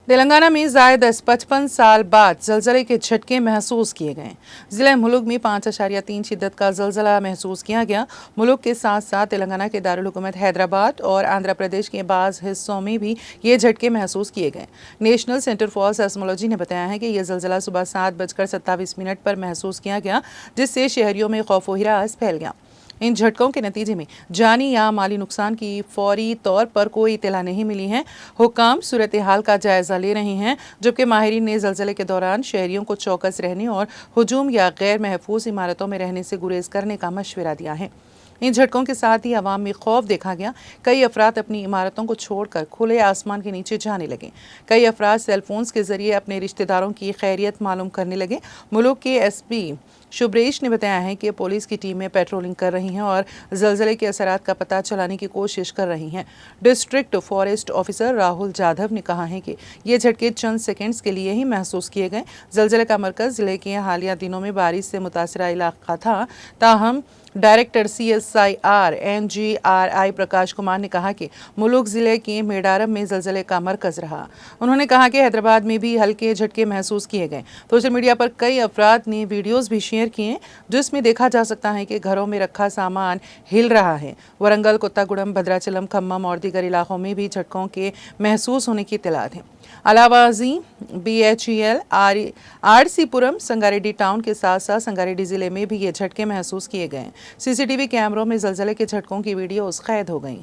तेलंगाना में जायद 55 साल बाद जलजले के झटके महसूस किए गए। जिला मुलुक में 5.3 शिद्दत का जलजला महसूस किया गया। मुलुक के साथ साथ तेलंगाना के दारुल हुकूमत हैदराबाद और आंध्र प्रदेश के बाज़ हिस्सों में भी ये झटके महसूस किए गए। नेशनल सेंटर फॉर सेस्मोलॉजी ने बताया है कि यह जलजला सुबह 7:27 पर महसूस किया गया, जिससे शहरियों में खौफ व हिरास फैल गया। इन झटकों के नतीजे में जानी या माली नुकसान की फौरी तौर पर कोई इत्तला नहीं मिली है। हुकाम सूरत हाल का जायजा ले रहे हैं, जबकि माहिरीन ने जलजले के दौरान शहरियों को चौकस रहने और हुजूम या गैर महफूज इमारतों में रहने से गुरेज करने का मशवरा दिया है। इन झटकों के साथ ही अवाम में खौफ देखा गया। कई अफराद अपनी इमारतों को छोड़कर खुले आसमान के नीचे जाने लगे। कई अफराद सेलफोन्स के जरिए अपने रिश्तेदारों की खैरियत मालूम करने लगे। मुल्क के एसपी शुभ्रेश ने बताया है कि पुलिस की टीमें पेट्रोलिंग कर रही हैं और जलजले के असरात का पता चलाने की कोशिश कर रही हैं। District forest officer Rahul Jadhav ने कहा है कि ये झटके चंद सेकेंड्स के लिए ही महसूस किए गए। जलजले का मरकज जिले के हालिया दिनों में बारिश से मुतासरा इलाका था। ताहम director CSIR NGRI Prakash Kumar ने कहा कि मुलुक जिले के मेडारम में जलजले का मरकज रहा। उन्होंने कहा कि हैदराबाद में भी हल्के झटके महसूस किए गए। सोशल मीडिया पर कई अफराद ने वीडियोस भी शेयर किए, जिसमें देखा जा सकता है कि घरों में रखा सामान हिल रहा है। वरंगल, कोत्तागुडम, भद्राचलम, खम्मम और दीगर इलाकों में भी झटकों के महसूस होने की इत्तलात है। अलावाजी, BHEL, RCपुरम, संगारेड्डी टाउन के साथ साथ संगारेड्डी जिले में भी ये झटके महसूस किए गए। CCTV कैमरों में जलजले के झटकों की वीडियोस कैद हो गई।